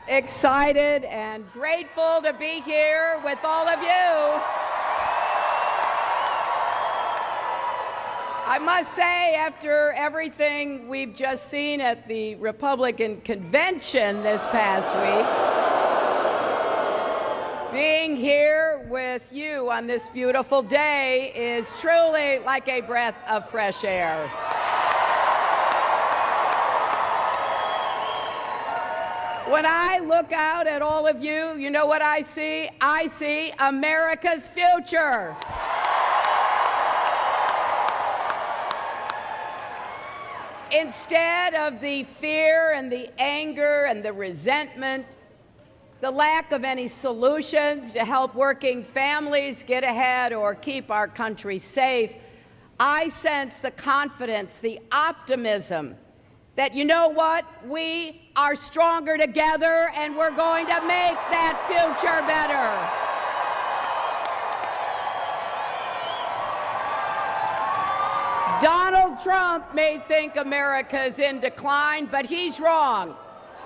excited and grateful to be here with all of you. I must say, after everything we've just seen at the Republican convention this past week, being here with you on this beautiful day is truly like a breath of fresh air. When I look out at all of you, you know what I see? I see America's future. Instead of the fear and the anger and the resentment, the lack of any solutions to help working families get ahead or keep our country safe, I sense the confidence, the optimism that, you know what, we are stronger together and we're going to make that future better. Donald Trump may think America's in decline, but he's wrong.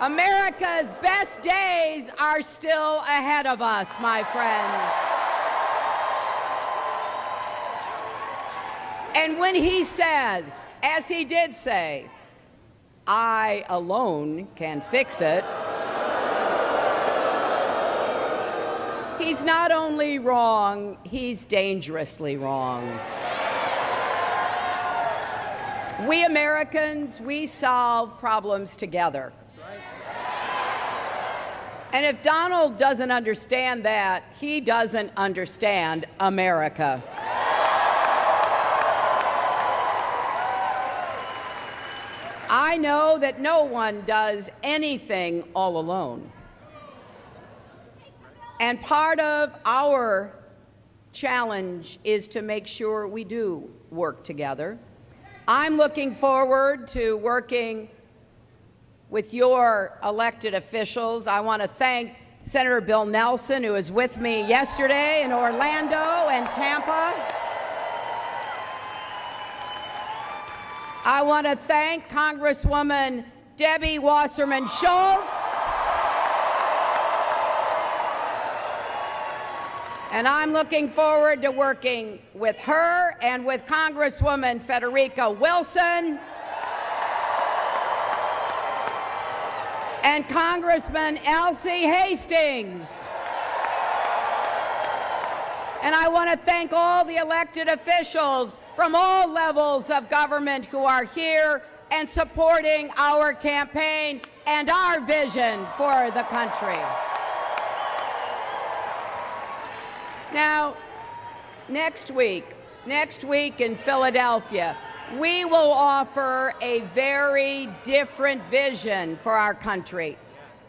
America's best days are still ahead of us, my friends. And when he says, as he did say, I alone can fix it, he's not only wrong, he's dangerously wrong. We Americans, we solve problems together. And if Donald doesn't understand that, he doesn't understand America. I know that no one does anything all alone. And part of our challenge is to make sure we do work together. I'm looking forward to working with your elected officials. I want to thank Senator Bill Nelson, who was with me yesterday in Orlando and Tampa. I want to thank Congresswoman Debbie Wasserman Schultz. And I'm looking forward to working with her and with Congresswoman Federica Wilson and Congressman Elsie Hastings. And I want to thank all the elected officials from all levels of government who are here and supporting our campaign and our vision for the country. Now, next week in Philadelphia, we will offer a very different vision for our country,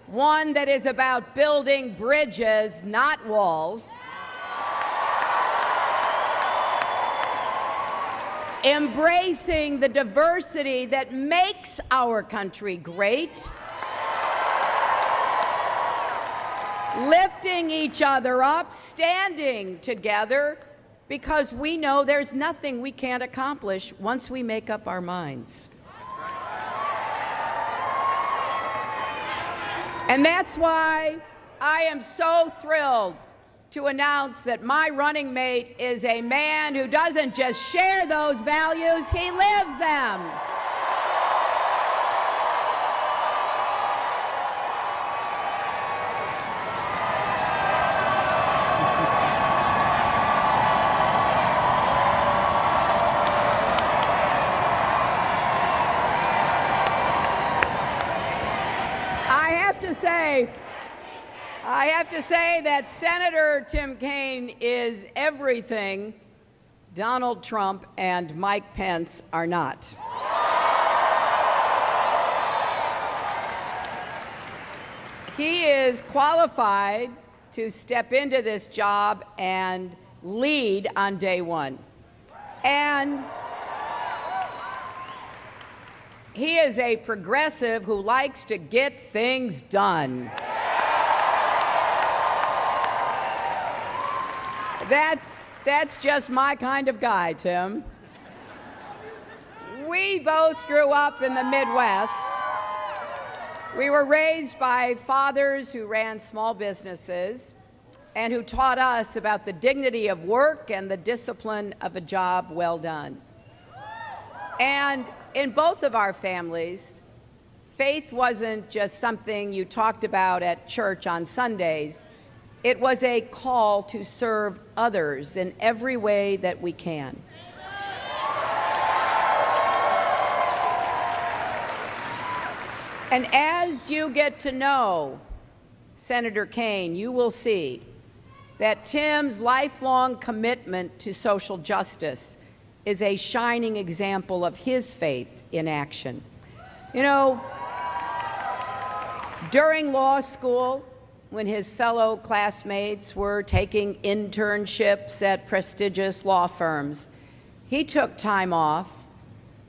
one that is about building bridges, not walls, embracing the diversity that makes our country great, lifting each other up, standing together, because we know there's nothing we can't accomplish once we make up our minds. And that's why I am so thrilled to announce that my running mate is a man who doesn't just share those values, he lives them. I have to say that Senator Tim Kaine is everything Donald Trump and Mike Pence are not. He is qualified to step into this job and lead on day one. And he is a progressive who likes to get things done. That's just my kind of guy, Tim. We both grew up in the Midwest. We were raised by fathers who ran small businesses and who taught us about the dignity of work and the discipline of a job well done. And in both of our families, faith wasn't just something you talked about at church on Sundays. It was a call to serve others in every way that we can. And as you get to know Senator Kaine, you will see that Tim's lifelong commitment to social justice is a shining example of his faith in action. You know, during law school, when his fellow classmates were taking internships at prestigious law firms, he took time off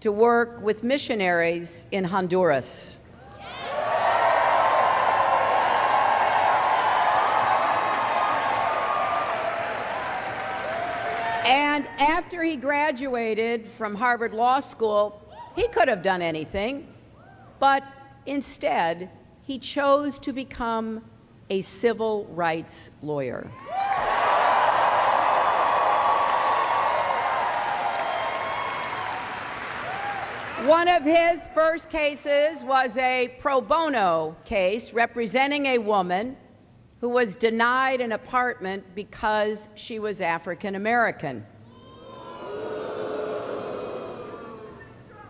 to work with missionaries in Honduras. And after he graduated from Harvard Law School, he could have done anything, but instead, he chose to become a civil rights lawyer. One of his first cases was a pro bono case representing a woman who was denied an apartment because she was African American.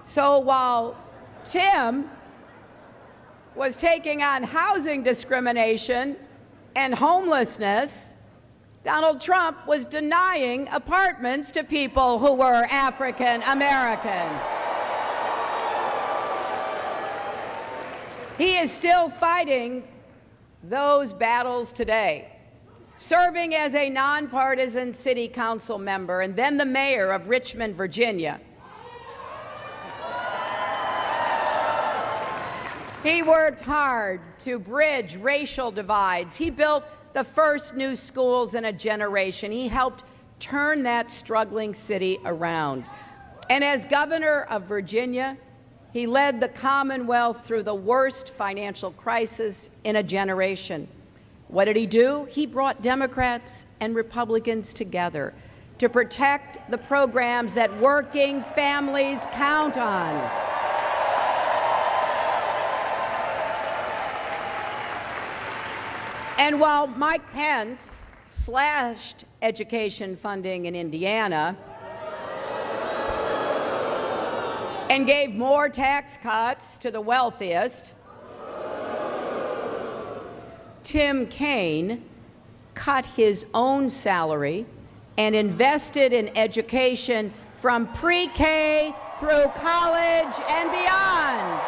So while Tim was taking on housing discrimination and homelessness, Donald Trump was denying apartments to people who were African American. He is still fighting those battles today, serving as a nonpartisan city council member and then the mayor of Richmond, Virginia. He worked hard to bridge racial divides. He built the first new schools in a generation. He helped turn that struggling city around. And as governor of Virginia, he led the Commonwealth through the worst financial crisis in a generation. What did he do? He brought Democrats and Republicans together to protect the programs that working families count on. And while Mike Pence slashed education funding in Indiana and gave more tax cuts to the wealthiest, Tim Kaine cut his own salary and invested in education from pre-K through college and beyond.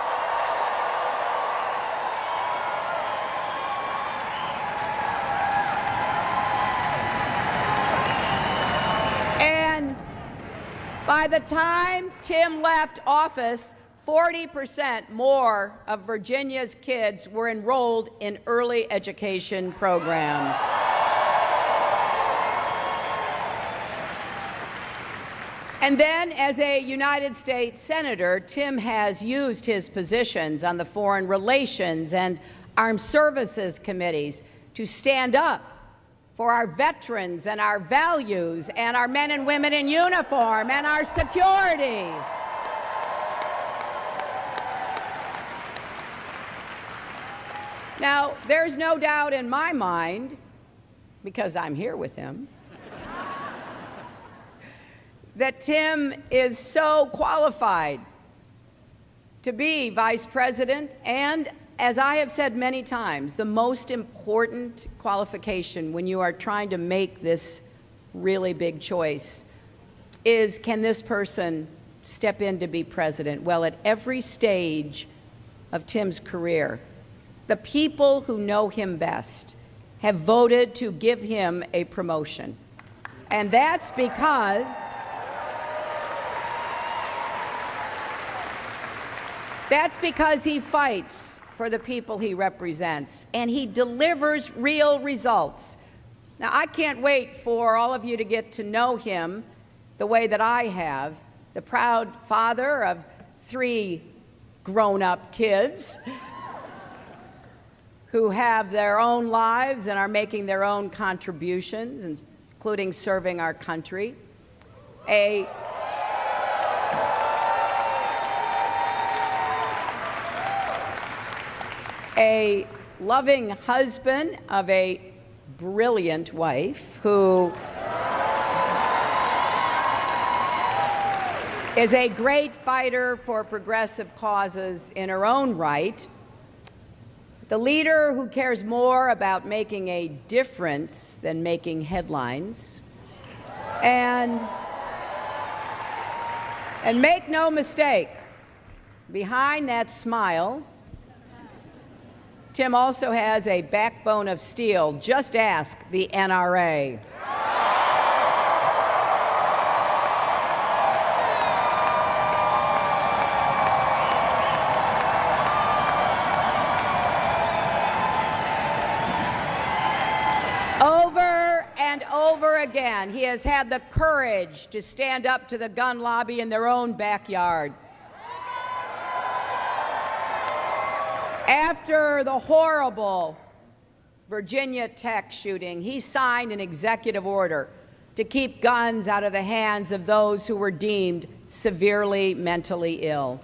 By the time Tim left office, 40% more of Virginia's kids were enrolled in early education programs. And then, as a United States Senator, Tim has used his positions on the Foreign Relations and Armed Services Committees to stand up for our veterans and our values and our men and women in uniform and our security. Now, there's no doubt in my mind, because I'm here with him, that Tim is so qualified to be vice president and, as I have said many times, the most important qualification when you are trying to make this really big choice is, can this person step in to be president? Well, at every stage of Tim's career, the people who know him best have voted to give him a promotion. And that's because he fights for the people he represents, and he delivers real results. Now, I can't wait for all of you to get to know him the way that I have, the proud father of 3 grown-up kids, who have their own lives and are making their own contributions, including serving our country. A loving husband of a brilliant wife who is a great fighter for progressive causes in her own right. The leader who cares more about making a difference than making headlines. And make no mistake, behind that smile, Tim also has a backbone of steel. Just ask the NRA. Over and over again, he has had the courage to stand up to the gun lobby in their own backyard. After the horrible Virginia Tech shooting, he signed an executive order to keep guns out of the hands of those who were deemed severely mentally ill.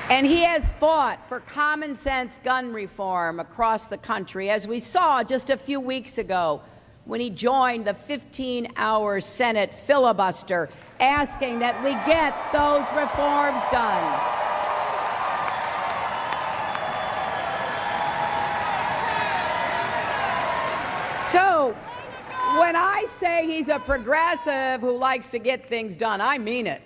And he has fought for common sense gun reform across the country, as we saw just a few weeks ago when he joined the 15-hour Senate filibuster, asking that we get those reforms done. So, when I say he's a progressive who likes to get things done, I mean it.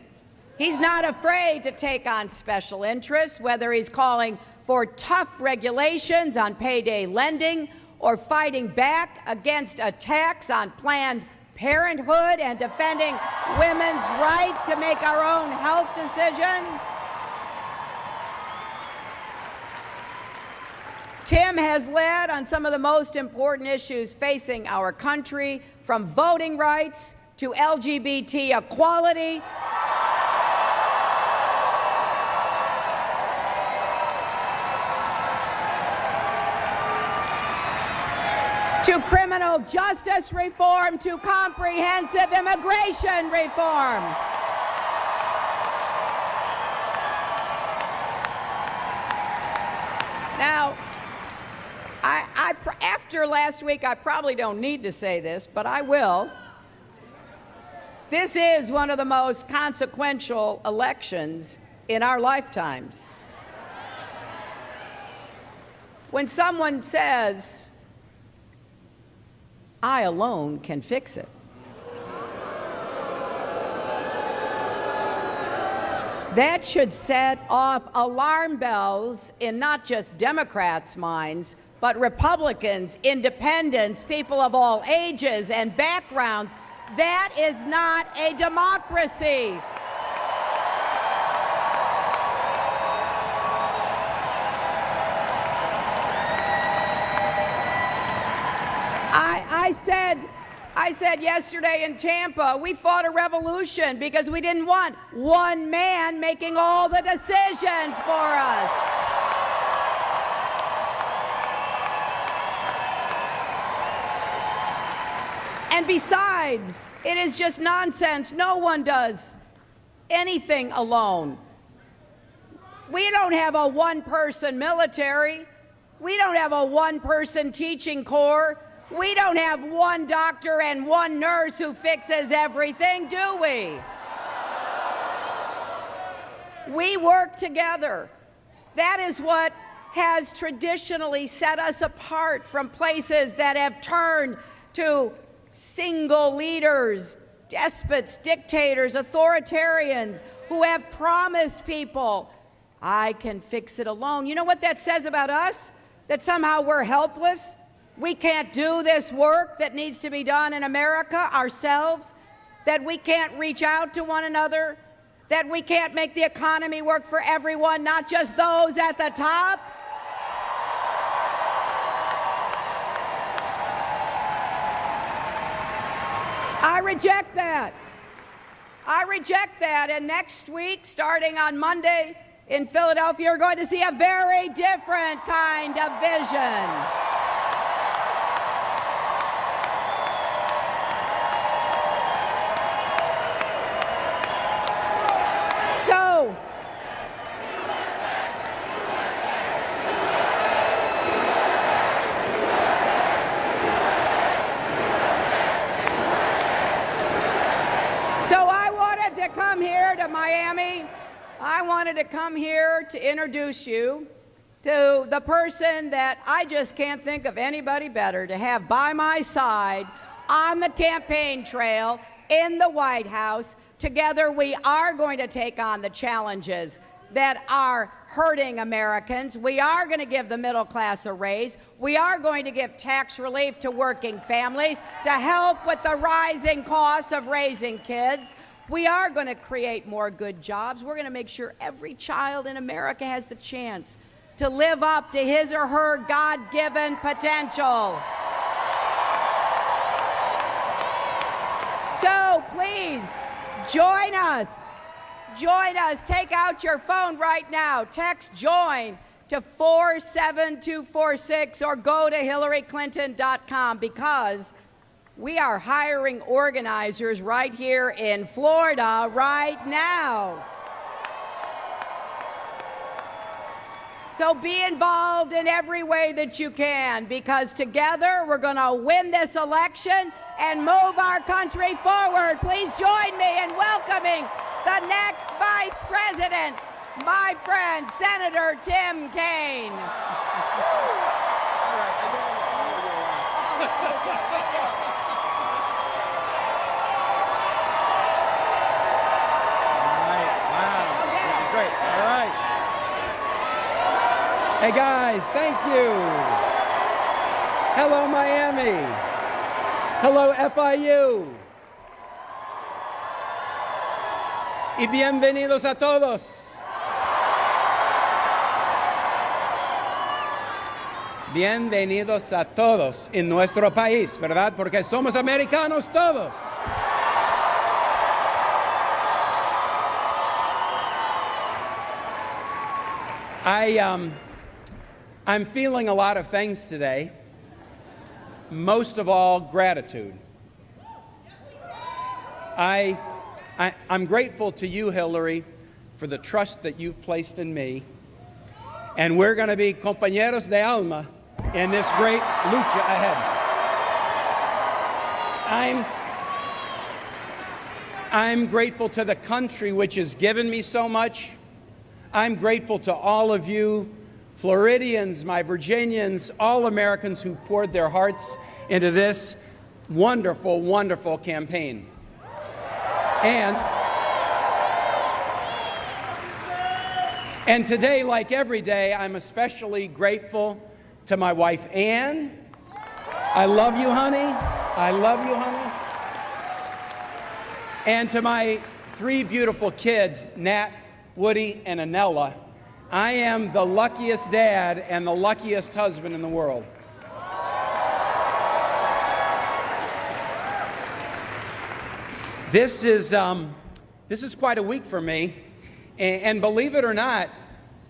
He's not afraid to take on special interests, whether he's calling for tough regulations on payday lending or fighting back against attacks on Planned Parenthood and defending women's right to make our own health decisions. Tim has led on some of the most important issues facing our country, from voting rights to LGBT equality, to criminal justice reform, to comprehensive immigration reform. Now, after last week, I probably don't need to say this, but I will. This is one of the most consequential elections in our lifetimes. When someone says, "I alone can fix it," that should set off alarm bells in not just Democrats' minds, but Republicans, independents, people of all ages and backgrounds. That is not a democracy. I said yesterday in Tampa, we fought a revolution because we didn't want one man making all the decisions for us. And besides, it is just nonsense. No one does anything alone. We don't have a one-person military. We don't have a one-person teaching corps. We don't have one doctor and one nurse who fixes everything, do we? We work together. That is what has traditionally set us apart from places that have turned to single leaders, despots, dictators, authoritarians who have promised people, "I can fix it alone." You know what that says about us? That somehow we're helpless? We can't do this work that needs to be done in America ourselves, that we can't reach out to one another, that we can't make the economy work for everyone, not just those at the top. I reject that. I reject that. And next week, starting on Monday, in Philadelphia, you're going to see a very different kind of vision. So I wanted to come here to Miami. I wanted to come here to introduce you to the person that I just can't think of anybody better to have by my side on the campaign trail in the White House. Together, we are going to take on the challenges that are hurting Americans. We are going to give the middle class a raise. We are going to give tax relief to working families to help with the rising costs of raising kids. We are going to create more good jobs. We're going to make sure every child in America has the chance to live up to his or her God-given potential. So please, join us. Join us. Take out your phone right now. Text JOIN to 47246 or go to HillaryClinton.com because we are hiring organizers right here in Florida right now. So be involved in every way that you can because together we're going to win this election and move our country forward. Please join me in welcoming the next Vice President, my friend, Senator Tim Kaine. Hey guys, thank you. Hello Miami. Hello FIU. Y bienvenidos a todos. Bienvenidos a todos en nuestro país, ¿verdad? Porque somos americanos todos. I'm feeling a lot of things today, most of all gratitude. I'm grateful to you, Hillary, for the trust that you've placed in me, and we're going to be compañeros de alma in this great lucha ahead. I'm grateful to the country which has given me so much. I'm grateful to all of you, Floridians, my Virginians, all Americans who poured their hearts into this wonderful, wonderful campaign. And today, like every day, I'm especially grateful to my wife, Ann. I love you, honey. I love you, honey. And to my 3 beautiful kids, Nat, Woody, and Anella. I am the luckiest dad and the luckiest husband in the world. This is quite a week for me, and believe it or not,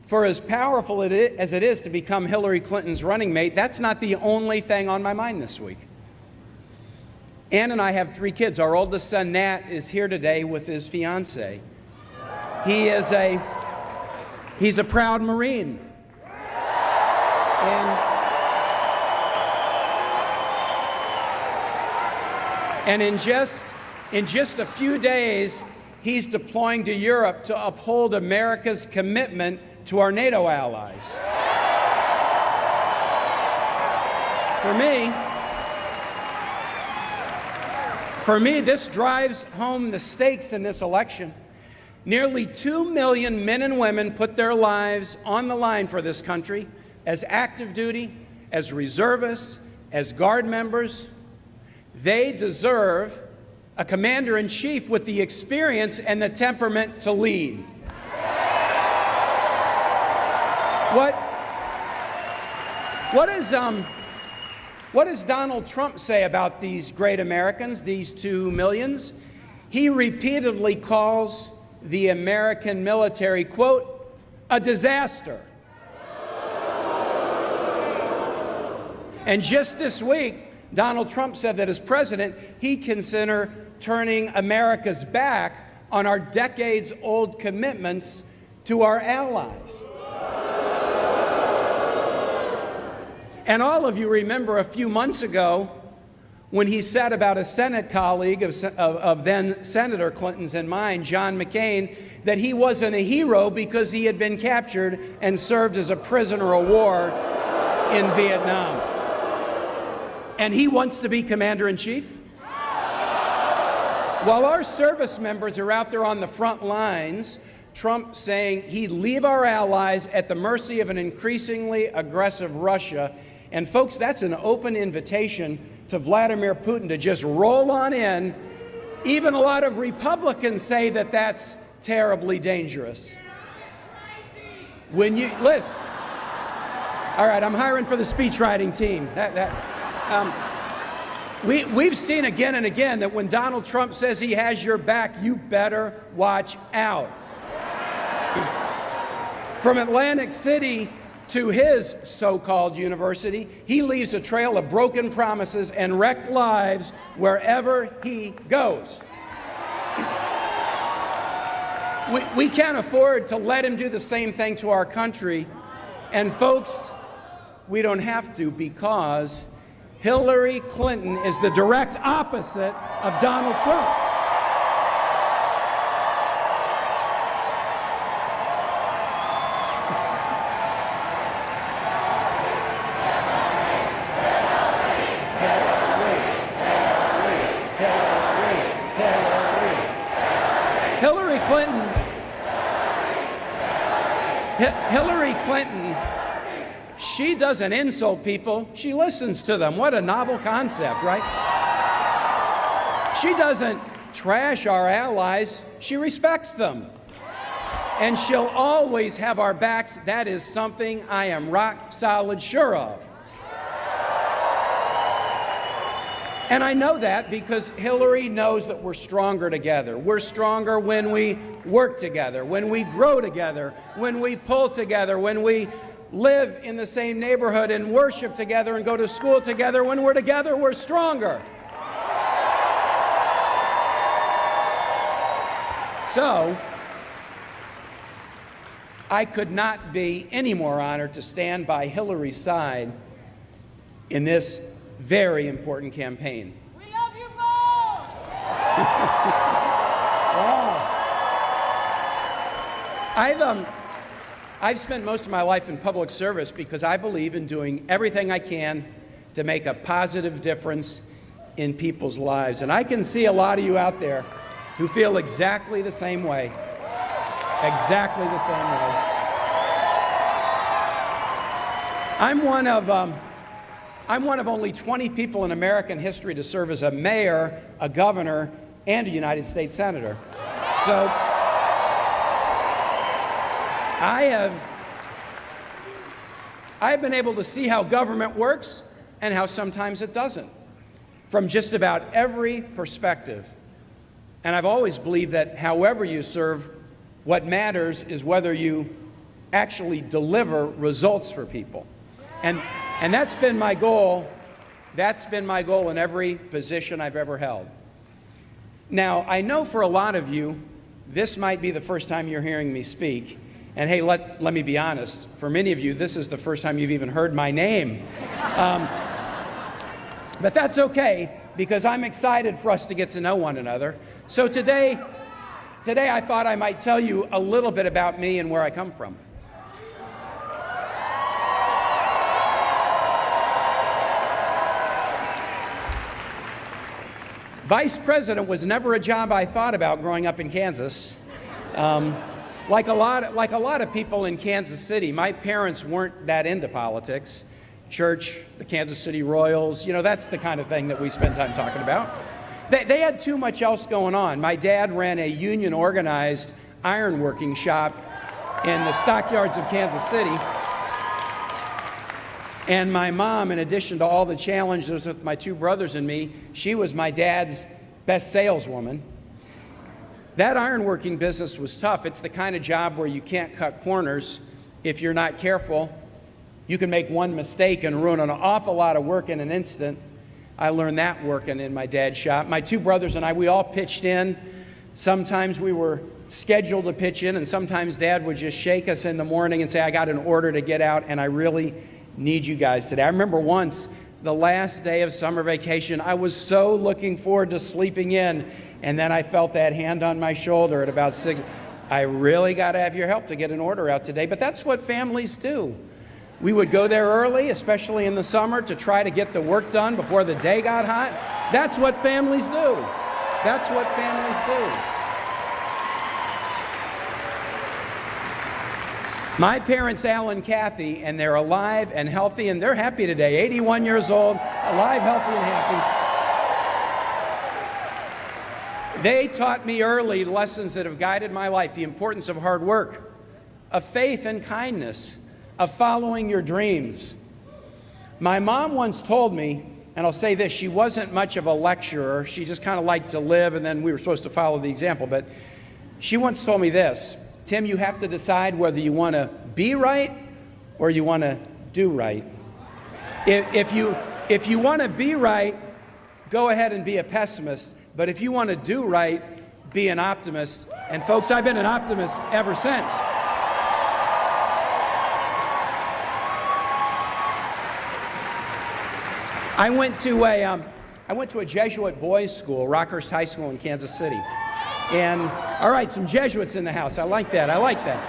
for as powerful as it is to become Hillary Clinton's running mate, that's not the only thing on my mind this week. Ann and I have 3 kids. Our oldest son, Nat, is here today with his fiancée. He's a proud Marine. And in just a few days, he's deploying to Europe to uphold America's commitment to our NATO allies. For me, this drives home the stakes in this election. Nearly 2 million men and women put their lives on the line for this country as active duty, as reservists, as Guard members. They deserve a commander-in-chief with the experience and the temperament to lead. What does Donald Trump say about these great Americans, these 2 millions? He repeatedly calls the American military, quote, a disaster. And just this week, Donald Trump said that as president, he'd consider turning America's back on our decades-old commitments to our allies. And all of you remember a few months ago when he said about a Senate colleague of then Senator Clinton's and mine, John McCain, that he wasn't a hero because he had been captured and served as a prisoner of war in Vietnam. And he wants to be commander-in-chief? While our service members are out there on the front lines, Trump saying he'd leave our allies at the mercy of an increasingly aggressive Russia. And folks, that's an open invitation to Vladimir Putin to just roll on in. Even a lot of Republicans say that that's terribly dangerous. When you, listen, all right, I'm hiring for the speechwriting team. We've seen again and again that when Donald Trump says he has your back, you better watch out. From Atlantic City to his so-called university, he leaves a trail of broken promises and wrecked lives wherever he goes. We can't afford to let him do the same thing to our country. And folks, we don't have to, because Hillary Clinton is the direct opposite of Donald Trump. Hillary Clinton, she doesn't insult people, she listens to them. What a novel concept, right? She doesn't trash our allies, she respects them. And she'll always have our backs. That is something I am rock solid sure of. And I know that because Hillary knows that we're stronger together. We're stronger when we work together, when we grow together, when we pull together, when we live in the same neighborhood and worship together and go to school together. When we're together, we're stronger. So, I could not be any more honored to stand by Hillary's side in this very important campaign. We love you both! Wow. I've spent most of my life in public service because I believe in doing everything I can to make a positive difference in people's lives. And I can see a lot of you out there who feel exactly the same way. Exactly the same way. I'm one of only 20 people in American history to serve as a mayor, a governor, and a United States senator. So I have been able to see how government works and how sometimes it doesn't, from just about every perspective. And I've always believed that however you serve, what matters is whether you actually deliver results for people. And that's been my goal. That's been my goal in every position I've ever held. Now, I know for a lot of you, this might be the first time you're hearing me speak. And hey, let me be honest, for many of you, this is the first time you've even heard my name. But that's okay, because I'm excited for us to get to know one another. So today I thought I might tell you a little bit about me and where I come from. Vice president was never a job I thought about growing up in Kansas. Like a lot of people in Kansas City, my parents weren't that into politics. Church, the Kansas City Royals, you know, that's the kind of thing that we spend time talking about. They had too much else going on. My dad ran a union-organized ironworking shop in the stockyards of Kansas City. And my mom, in addition to all the challenges with my two brothers and me, she was my dad's best saleswoman. That ironworking business was tough. It's the kind of job where you can't cut corners if you're not careful. You can make one mistake and ruin an awful lot of work in an instant. I learned that working in my dad's shop. My two brothers and I, we all pitched in. Sometimes we were scheduled to pitch in, and sometimes Dad would just shake us in the morning and say, I got an order to get out, and I really need you guys today. I remember once, the last day of summer vacation, I was so looking forward to sleeping in, and then I felt that hand on my shoulder at about 6. I really got to have your help to get an order out today. But that's what families do. We would go there early, especially in the summer, to try to get the work done before the day got hot. That's what families do. That's what families do. My parents, Al and Kathy, and they're alive and healthy, and they're happy today, 81 years old, alive, healthy, and happy. They taught me early lessons that have guided my life: the importance of hard work, of faith and kindness, of following your dreams. My mom once told me, and I'll say this, she wasn't much of a lecturer. She just kind of liked to live, and then we were supposed to follow the example. But she once told me this: Tim, you have to decide whether you want to be right or you want to do right. If you want to be right, go ahead and be a pessimist. But if you want to do right, be an optimist. And folks, I've been an optimist ever since. I went to a Jesuit boys' school, Rockhurst High School in Kansas City. And, all right, some Jesuits in the house. I like that. I like that.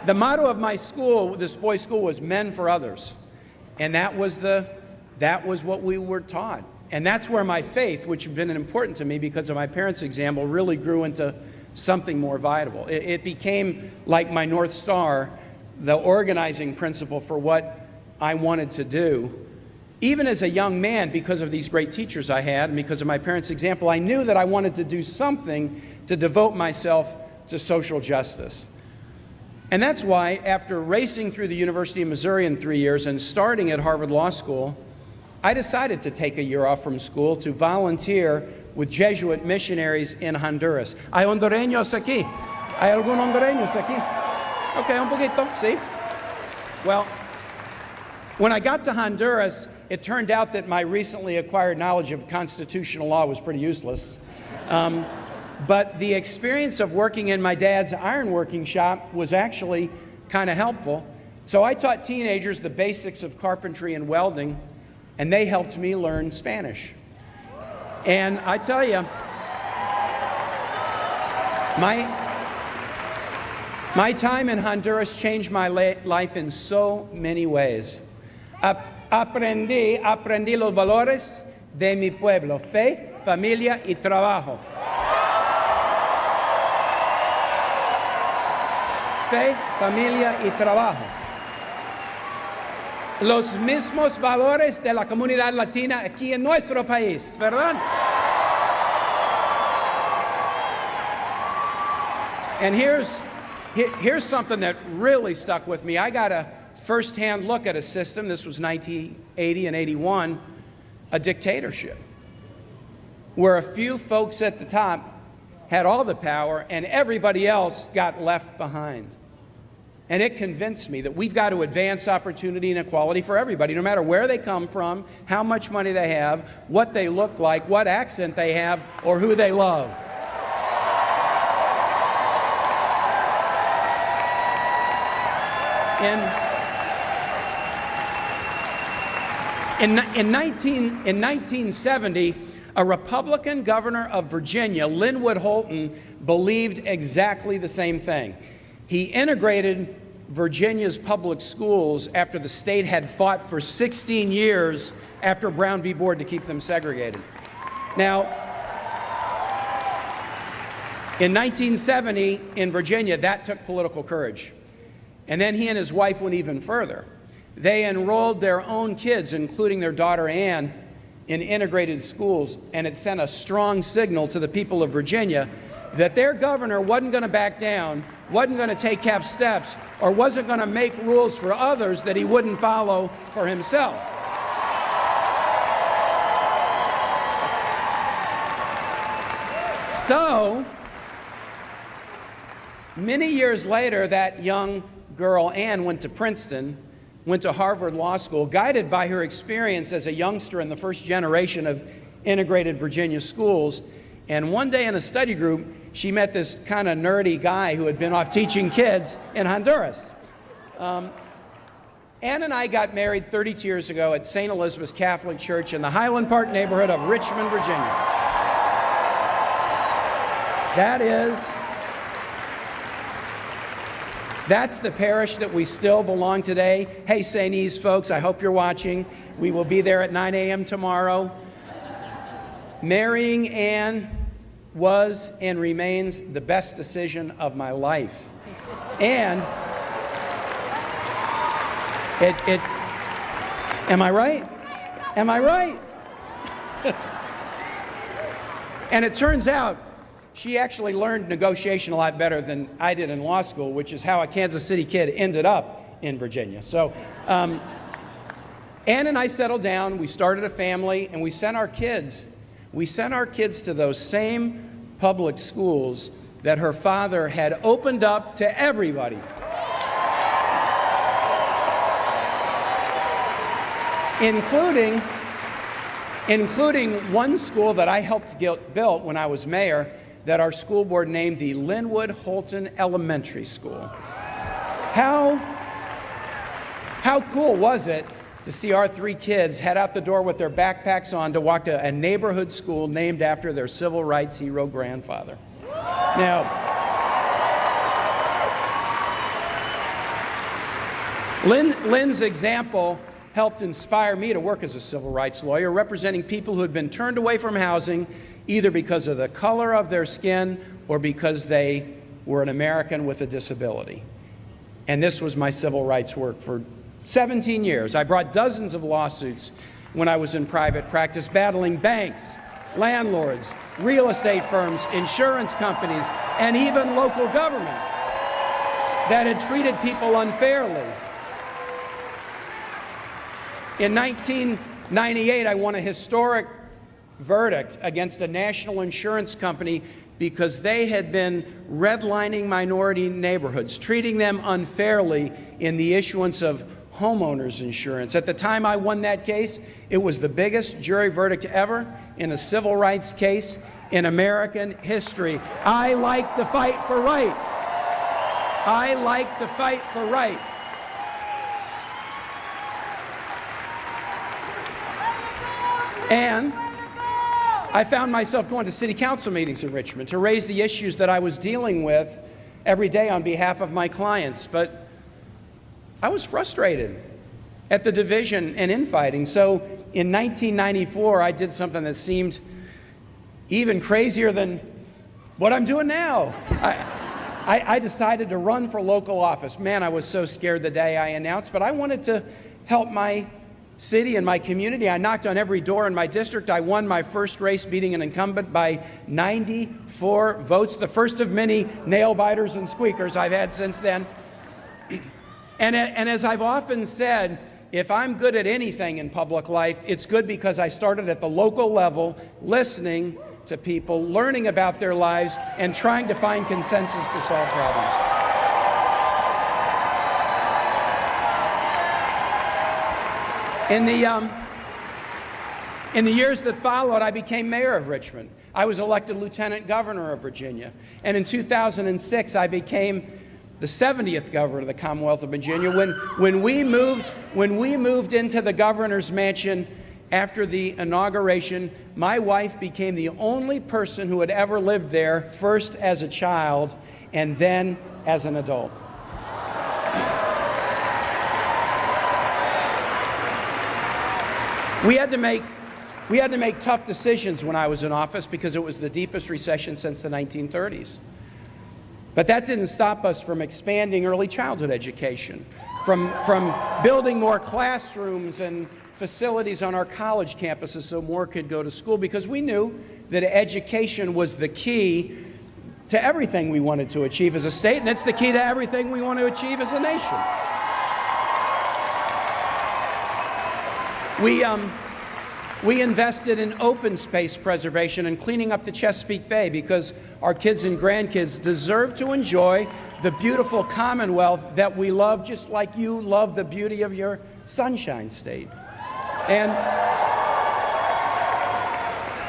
The motto of my school, this boys' school, was men for others. And that was what we were taught. And that's where my faith, which had been important to me because of my parents' example, really grew into something more vital. It became like my North Star, the organizing principle for what I wanted to do. Even as a young man, because of these great teachers I had and because of my parents' example, I knew that I wanted to do something to devote myself to social justice. And that's why, after racing through the University of Missouri in 3 years and starting at Harvard Law School, I decided to take a year off from school to volunteer with Jesuit missionaries in Honduras. ¿Hay hondureños aquí? ¿Hay algún hondureños aquí? Okay, un poquito, sí. Well, when I got to Honduras, it turned out that my recently acquired knowledge of constitutional law was pretty useless. But the experience of working in my dad's ironworking shop was actually kind of helpful. So I taught teenagers the basics of carpentry and welding, and they helped me learn Spanish. And I tell you, my time in Honduras changed my life in so many ways. Aprendí los valores de mi pueblo: fe, familia y trabajo. Fe, familia y trabajo. Los mismos valores de la comunidad latina aquí en nuestro país, ¿verdad? And here's something that really stuck with me. I got a first-hand look at a system, this was 1980 and 81, a dictatorship, where a few folks at the top had all the power and everybody else got left behind. And it convinced me that we've got to advance opportunity and equality for everybody, no matter where they come from, how much money they have, what they look like, what accent they have, or who they love. In 1970, a Republican governor of Virginia, Linwood Holton, believed exactly the same thing. He integrated Virginia's public schools after the state had fought for 16 years after Brown v. Board to keep them segregated. Now, in 1970 in Virginia, that took political courage. And then he and his wife went even further. They enrolled their own kids, including their daughter Anne, in integrated schools, and it sent a strong signal to the people of Virginia that their governor wasn't going to back down, wasn't going to take half steps, or wasn't going to make rules for others that he wouldn't follow for himself. So, many years later, that young girl, Anne, went to Princeton, went to Harvard Law School, guided by her experience as a youngster in the first generation of integrated Virginia schools. And one day in a study group, she met this kind of nerdy guy who had been off teaching kids in Honduras. Anne and I got married 32 years ago at St. Elizabeth's Catholic Church in the Highland Park neighborhood of Richmond, Virginia. That's the parish that we still belong today. Hey, St. E's folks, I hope you're watching. We will be there at 9 a.m. tomorrow. Marrying Anne was and remains the best decision of my life. And am I right? Am I right? And it turns out she actually learned negotiation a lot better than I did in law school, which is how a Kansas City kid ended up in Virginia. So Anne and I settled down, we started a family, and we sent our kids to those same public schools that her father had opened up to everybody. Including one school that I helped get built when I was mayor, that our school board named the Linwood Holton Elementary School. How cool was it to see our three kids head out the door with their backpacks on to walk to a neighborhood school named after their civil rights hero grandfather? Now, Lynn's example helped inspire me to work as a civil rights lawyer, representing people who had been turned away from housing either because of the color of their skin or because they were an American with a disability. And this was my civil rights work for 17 years. I brought dozens of lawsuits when I was in private practice, battling banks, landlords, real estate firms, insurance companies, and even local governments that had treated people unfairly. In 1998, I won a historic verdict against a national insurance company because they had been redlining minority neighborhoods, treating them unfairly in the issuance of homeowners insurance. At the time I won that case, it was the biggest jury verdict ever in a civil rights case in American history. I like to fight for right. I like to fight for right. And I found myself going to city council meetings in Richmond to raise the issues that I was dealing with every day on behalf of my clients. But I was frustrated at the division and infighting. So in 1994, I did something that seemed even crazier than what I'm doing now. I decided to run for local office. Man, I was so scared the day I announced, but I wanted to help my city and my community. I knocked on every door in my district. I won my first race, beating an incumbent by 94 votes, the first of many nail biters and squeakers I've had since then. And as I've often said, if I'm good at anything in public life, it's good because I started at the local level, listening to people, learning about their lives, and trying to find consensus to solve problems. In the years that followed, I became mayor of Richmond. I was elected lieutenant governor of Virginia. And in 2006, I became the 70th governor of the Commonwealth of Virginia. When we moved into the governor's mansion after the inauguration, my wife became the only person who had ever lived there, first as a child and then as an adult. We had to make tough decisions when I was in office because it was the deepest recession since the 1930s. But that didn't stop us from expanding early childhood education, from building more classrooms and facilities on our college campuses so more could go to school, because we knew that education was the key to everything we wanted to achieve as a state, and it's the key to everything we want to achieve as a nation. We invested in open space preservation and cleaning up the Chesapeake Bay because our kids and grandkids deserve to enjoy the beautiful Commonwealth that we love, just like you love the beauty of your Sunshine State.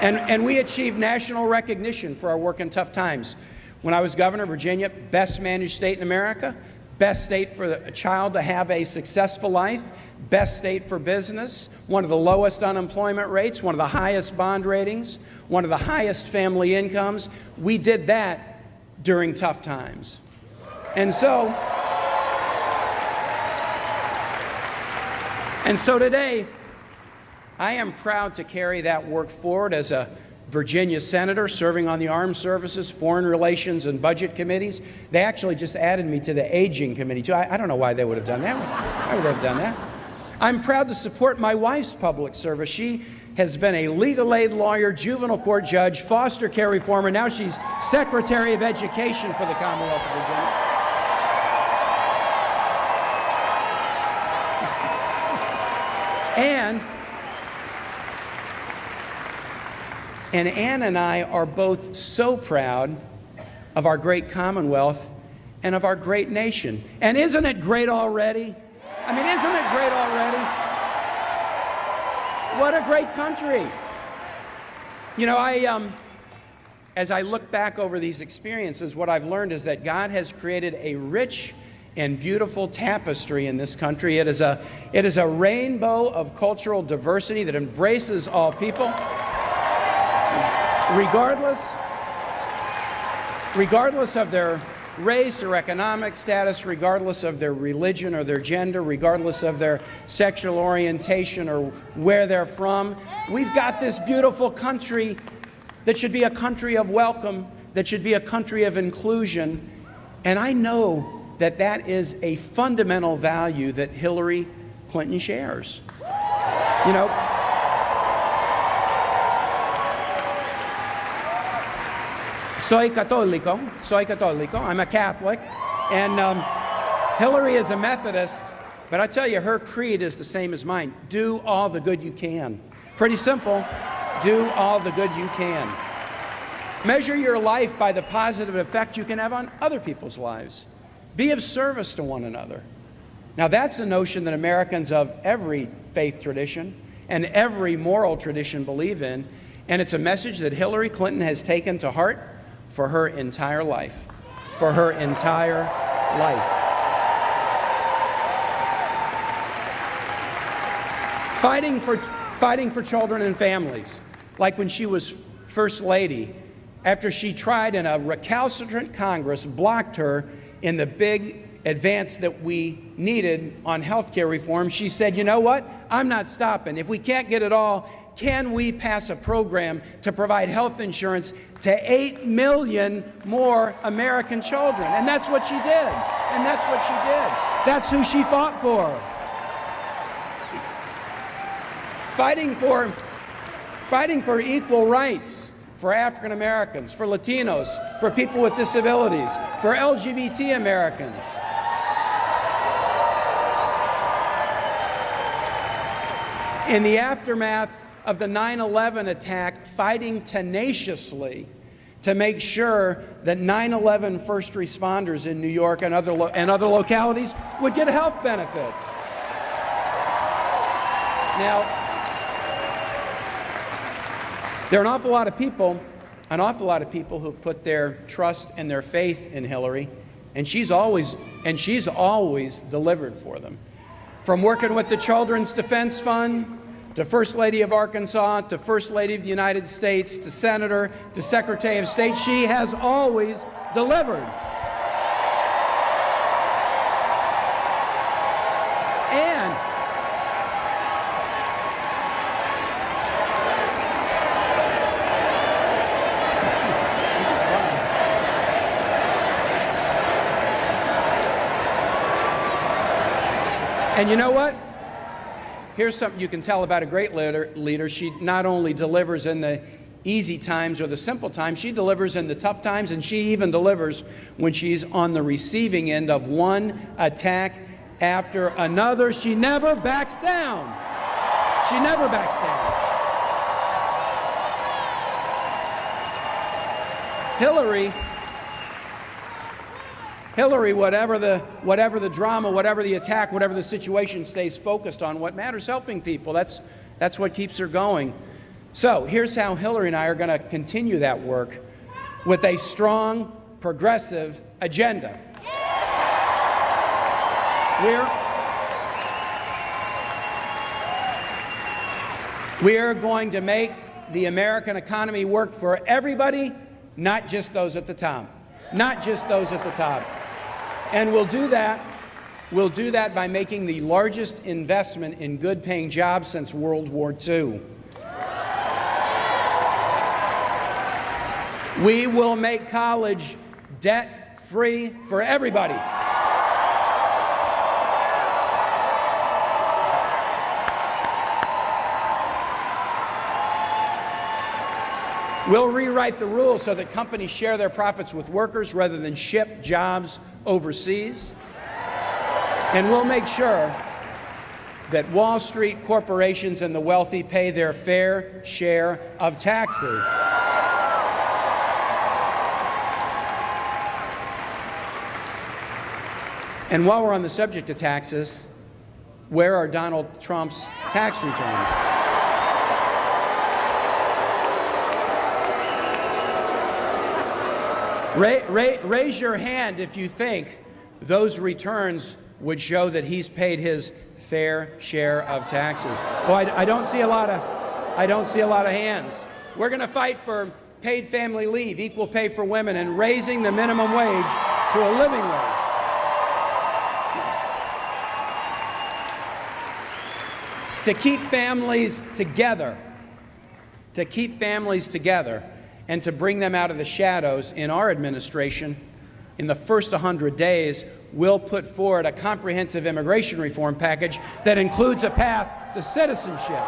And we achieved national recognition for our work in tough times. When I was governor, Virginia, best managed state in America, best state for a child to have a successful life, best state for business, one of the lowest unemployment rates, one of the highest bond ratings, one of the highest family incomes. We did that during tough times. And so today, I am proud to carry that work forward as a Virginia senator serving on the Armed Services, Foreign Relations, and Budget committees. They actually just added me to the Aging Committee, too. I don't know why they would have done that. Why would they have done that? I'm proud to support my wife's public service. She has been a legal aid lawyer, juvenile court judge, foster care reformer. Now she's Secretary of Education for the Commonwealth of Virginia. And Ann and I are both so proud of our great Commonwealth and of our great nation. And isn't it great already? I mean, isn't it great already? What a great country. You know, as I look back over these experiences, what I've learned is that God has created a rich and beautiful tapestry in this country. It is a rainbow of cultural diversity that embraces all people, regardless of their race or economic status, regardless of their religion or their gender, regardless of their sexual orientation or where they're from. We've got this beautiful country that should be a country of welcome, that should be a country of inclusion. And I know that that is a fundamental value that Hillary Clinton shares. You know, soy católico. I'm a Catholic. And Hillary is a Methodist. But I tell you, her creed is the same as mine. Do all the good you can. Pretty simple. Do all the good you can. Measure your life by the positive effect you can have on other people's lives. Be of service to one another. Now, that's a notion that Americans of every faith tradition and every moral tradition believe in. And it's a message that Hillary Clinton has taken to heart for her entire life. For her entire life. Fighting for children and families, like when she was First Lady, after she tried and a recalcitrant Congress blocked her in the big advance that we needed on health care reform, she said, you know what? I'm not stopping. If we can't get it all, can we pass a program to provide health insurance to 8 million more American children? And that's what she did. And that's what she did. That's who she fought for. Fighting for equal rights for African Americans, for Latinos, for people with disabilities, for LGBT Americans. In the aftermath of the 9/11 attack, fighting tenaciously to make sure that 9/11 first responders in New York and other localities would get health benefits. Now, there are an awful lot of people who've put their trust and their faith in Hillary, and she's always delivered for them. From working with the Children's Defense Fund, to First Lady of Arkansas, to First Lady of the United States, to Senator, to Secretary of State, she has always delivered. And you know what? Here's something you can tell about a great leader. She not only delivers in the easy times or the simple times, she delivers in the tough times, and she even delivers when she's on the receiving end of one attack after another. She never backs down. She never backs down. Hillary, whatever the drama, whatever the attack, whatever the situation, stays focused on what matters, helping people. That's what keeps her going. So here's how Hillary and I are going to continue that work with a strong, progressive agenda. We're going to make the American economy work for everybody, not just those at the top. Not just those at the top. And we'll do that by making the largest investment in good-paying jobs since World War II. We will make college debt-free for everybody. We'll rewrite the rules so that companies share their profits with workers rather than ship jobs overseas. And we'll make sure that Wall Street corporations and the wealthy pay their fair share of taxes. And while we're on the subject of taxes, where are Donald Trump's tax returns? Raise your hand if you think those returns would show that he's paid his fair share of taxes. Well, I don't see a lot of hands. We're going to fight for paid family leave, equal pay for women, and raising the minimum wage to a living wage. To keep families together, and to bring them out of the shadows, in our administration, in the first 100 days, we'll put forward a comprehensive immigration reform package that includes a path to citizenship.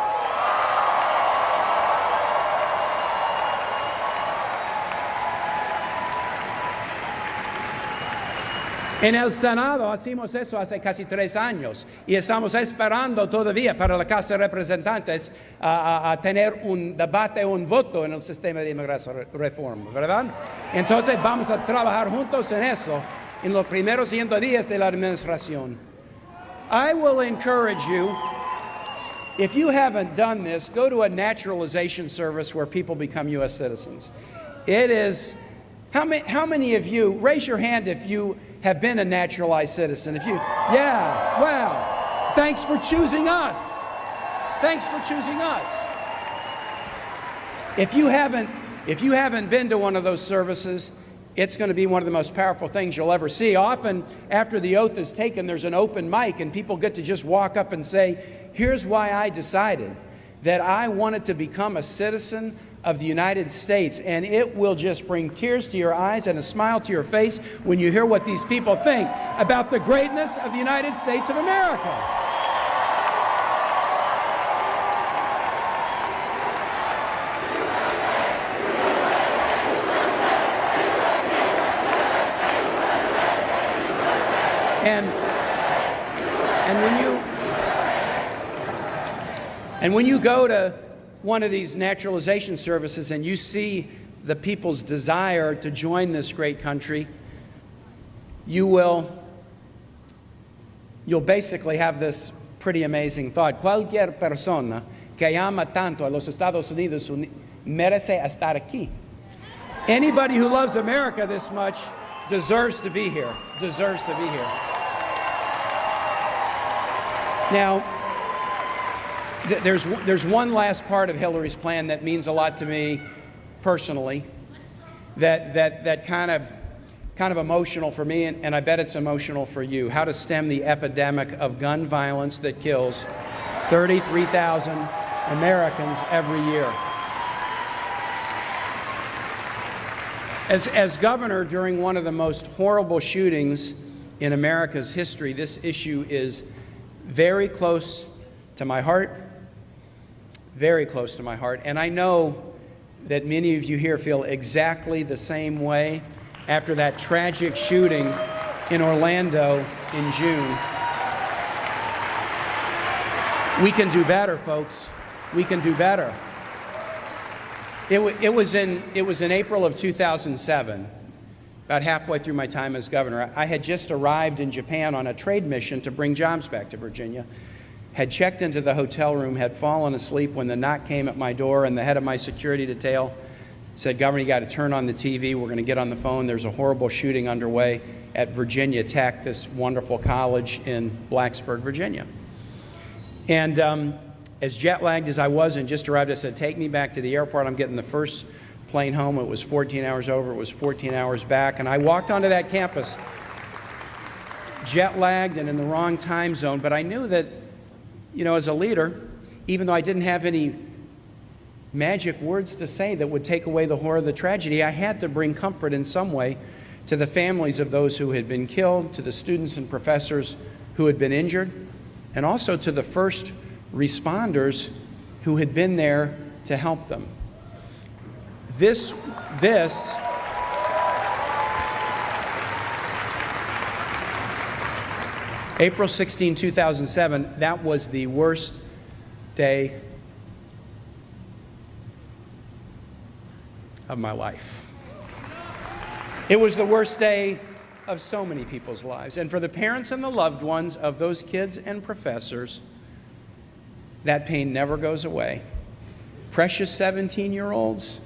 En el Senado hicimos eso hace casi 3 años y estamos esperando todavía para la Casa de Representantes a tener un debate, un voto en el sistema de inmigración reforma, ¿verdad? Entonces vamos a trabajar juntos en eso en los primeros 100 días de la administración. I will encourage you, if you haven't done this, go to a naturalization service where people become U.S. citizens. It is, how many of you, raise your hand if you have been a naturalized citizen. If you, yeah, well, thanks for choosing us. Thanks for choosing us. If you haven't been to one of those services, it's going to be one of the most powerful things you'll ever see. Often, after the oath is taken, there's an open mic, and people get to just walk up and say, here's why I decided that I wanted to become a citizen of the United States. And it will just bring tears to your eyes and a smile to your face when you hear what these people think about the greatness of the United States of America. And when you go to one of these naturalization services and you see the people's desire to join this great country, you'll basically have this pretty amazing thought. Cualquier persona que ama tanto a los Estados Unidos merece estar aquí. Anybody who loves America this much deserves to be here, deserves to be here. Now, there's one last part of Hillary's plan that means a lot to me personally, that kind of emotional for me, and I bet it's emotional for you. How to stem the epidemic of gun violence that kills 33,000 Americans every year. As governor during one of the most horrible shootings in America's history, this issue is very close to my heart. Very close to my heart. And I know that many of you here feel exactly the same way after that tragic shooting in Orlando in June. We can do better, folks. We can do better. It was in April of 2007, about halfway through my time as governor. I had just arrived in Japan on a trade mission to bring jobs back to Virginia, had checked into the hotel room, had fallen asleep when the knock came at my door, and the head of my security detail said, "Governor, you got to turn on the TV. We're going to get on the phone. There's a horrible shooting underway at Virginia Tech, this wonderful college in Blacksburg, Virginia." And as jet-lagged as I was and just arrived, I said, "Take me back to the airport. I'm getting the first plane home." It was 14 hours over. It was 14 hours back. And I walked onto that campus, jet-lagged and in the wrong time zone. But I knew that, as a leader, even though I didn't have any magic words to say that would take away the horror of the tragedy, I had to bring comfort in some way to the families of those who had been killed, to the students and professors who had been injured, and also to the first responders who had been there to help them. April 16, 2007, that was the worst day of my life. It was the worst day of so many people's lives. And for the parents and the loved ones of those kids and professors, that pain never goes away. Precious 17-year-olds,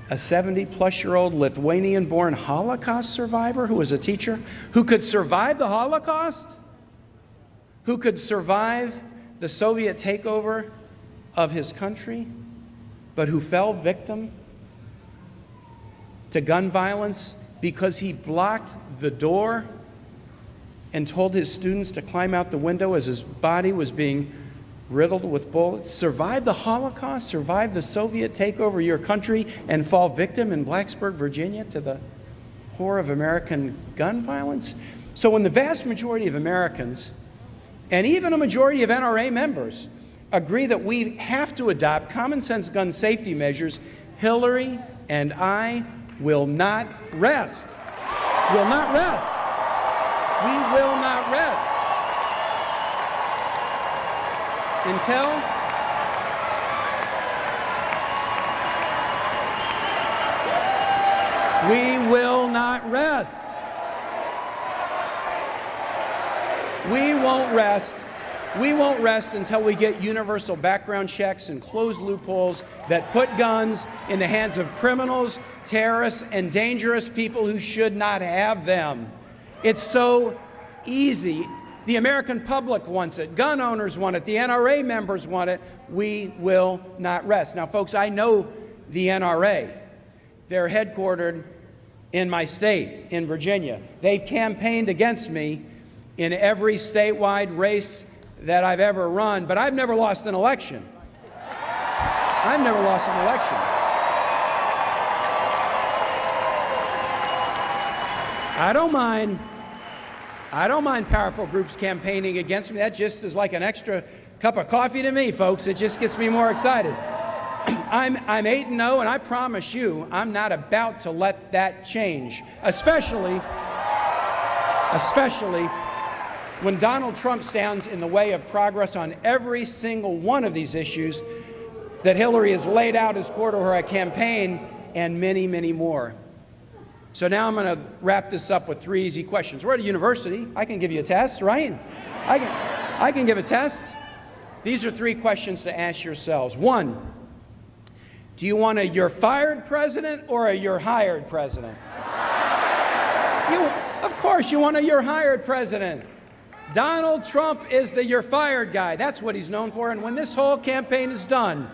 a 70-plus-year-old Lithuanian-born Holocaust survivor who was a teacher, who could survive the Holocaust, who could survive the Soviet takeover of his country, but who fell victim to gun violence because he blocked the door and told his students to climb out the window as his body was being riddled with bullets. Survive the Holocaust, survive the Soviet takeover of your country, and fall victim in Blacksburg, Virginia, to the horror of American gun violence. So when the vast majority of Americans, and even a majority of NRA members, agree that we have to adopt common sense gun safety measures, Hillary and I will not rest. Will not rest. We will not rest until we will not rest. We won't rest. We won't rest until we get universal background checks and close loopholes that put guns in the hands of criminals, terrorists, and dangerous people who should not have them. It's so easy. The American public wants it. Gun owners want it. The NRA members want it. We will not rest. Now, folks, I know the NRA. They're headquartered in my state, in Virginia. They've campaigned against me in every statewide race that I've ever run, but I've never lost an election. I've never lost an election. I don't mind powerful groups campaigning against me. That just is like an extra cup of coffee to me, folks. It just gets me more excited. I'm 8-0, and I promise you, I'm not about to let that change, especially when Donald Trump stands in the way of progress on every single one of these issues that Hillary has laid out as core to her campaign, and many, many more. So now I'm going to wrap this up with 3 easy questions. We're at a university. I can give you a test, right? I can give a test. These are 3 questions to ask yourselves. 1, do you want a "you're fired" president or a "you're hired" president? Of course you want a "you're hired" president. Donald Trump is the "you're fired" guy. That's what he's known for. And when this whole campaign is done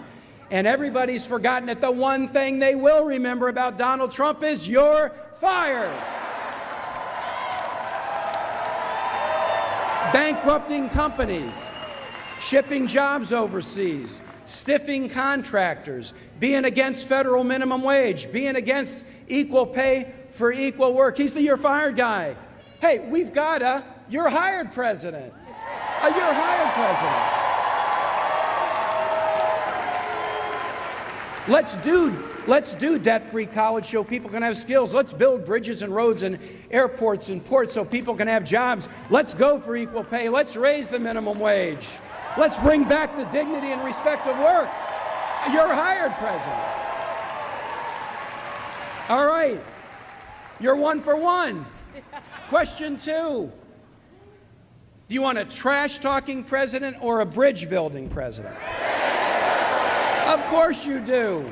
and everybody's forgotten it, the one thing they will remember about Donald Trump is "you're fired." Bankrupting companies, shipping jobs overseas, stiffing contractors, being against federal minimum wage, being against equal pay for equal work. He's the "you're fired" guy. Hey, we've got a "you're hired" president. A "you're hired" president. Let's do debt-free college so people can have skills. Let's build bridges and roads and airports and ports so people can have jobs. Let's go for equal pay. Let's raise the minimum wage. Let's bring back the dignity and respect of work. A "you're hired" president. All right. You're 1 for 1. Question 2. Do you want a trash-talking president or a bridge-building president? Of course you do.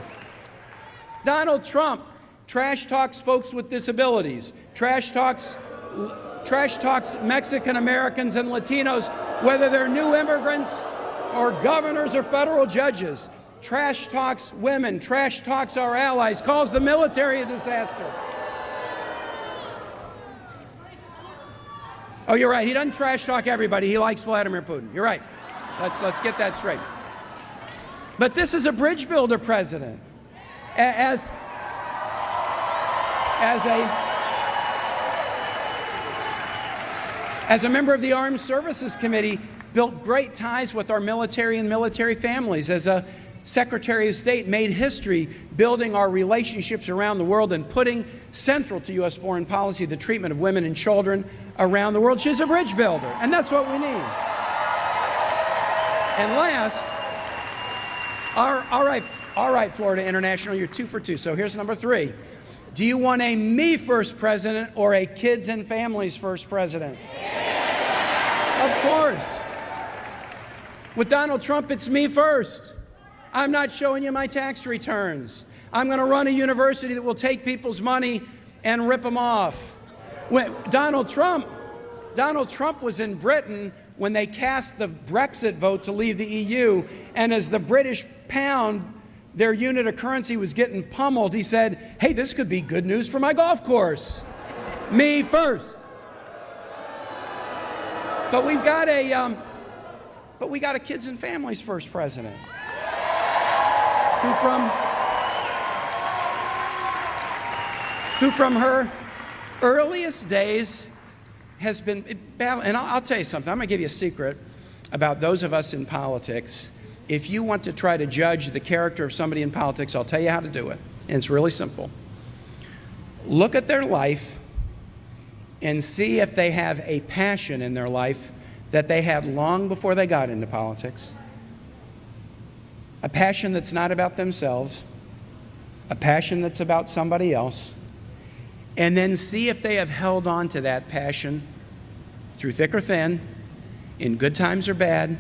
Donald Trump trash talks folks with disabilities, trash talks Mexican Americans and Latinos, whether they're new immigrants or governors or federal judges. Trash talks women, trash talks our allies, calls the military a disaster. Oh, you're right. He doesn't trash talk everybody. He likes Vladimir Putin. You're right. Let's get that straight. But this is a bridge builder president. As a member of the Armed Services Committee, built great ties with our military and military families. As a Secretary of State, made history building our relationships around the world and putting central to U.S. foreign policy the treatment of women and children around the world. She's a bridge builder, and that's what we need. And last, all right, Florida International, you're 2 for 2. So here's number 3. Do you want a me first president or a kids and families first president? Of course. With Donald Trump, it's me first. I'm not showing you my tax returns. I'm going to run a university that will take people's money and rip them off. When Donald Trump was in Britain when they cast the Brexit vote to leave the EU, and as the British pound, their unit of currency, was getting pummeled, he said, hey, this could be good news for my golf course. Me first. But we got a kids and families first president who from her earliest days has been battling. And I'll tell you something. I'm going to give you a secret about those of us in politics. If you want to try to judge the character of somebody in politics, I'll tell you how to do it. And it's really simple. Look at their life and see if they have a passion in their life that they had long before they got into politics. A passion that's not about themselves, a passion that's about somebody else, and then see if they have held on to that passion through thick or thin, in good times or bad,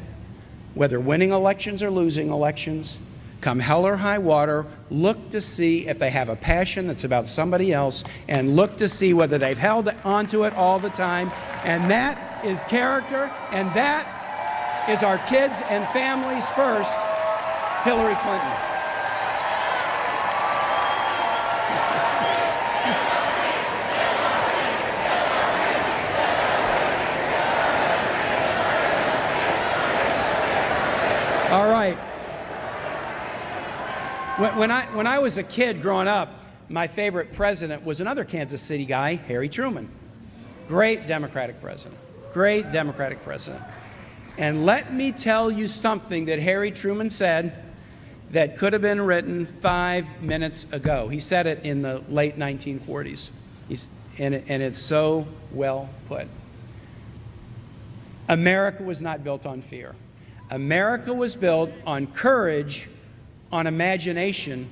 whether winning elections or losing elections. Come hell or high water, look to see if they have a passion that's about somebody else, and look to see whether they've held onto it all the time. And that is character, and that is our kids and families first, Hillary Clinton. All right. When I was a kid growing up, my favorite president was another Kansas City guy, Harry Truman. Great Democratic president. Great Democratic president. And let me tell you something that Harry Truman said that could have been written 5 minutes ago. He said it in the late 1940s. And it's so well put. America was not built on fear. America was built on courage, on imagination,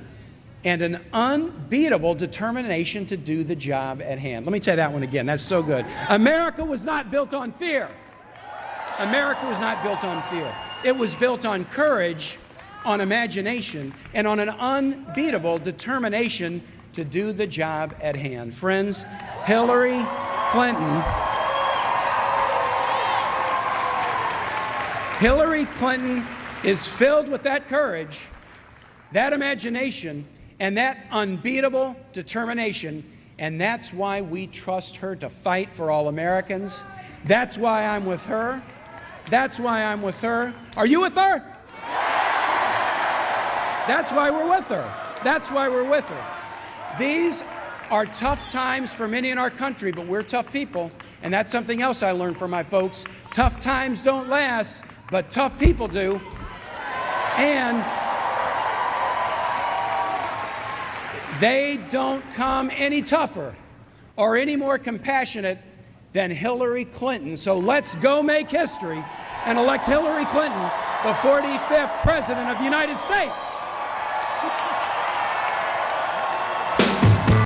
and an unbeatable determination to do the job at hand. Let me tell you that one again. That's so good. America was not built on fear. America was not built on fear. It was built on courage, on imagination, and on an unbeatable determination to do the job at hand. Friends, Hillary Clinton is filled with that courage, that imagination, and that unbeatable determination, and that's why we trust her to fight for all Americans. That's why I'm with her. That's why I'm with her. Are you with her? That's why we're with her. That's why we're with her. These are tough times for many in our country, but we're tough people, and that's something else I learned from my folks. Tough times don't last, but tough people do. And they don't come any tougher or any more compassionate than Hillary Clinton. So let's go make history and elect Hillary Clinton the 45th President of the United States.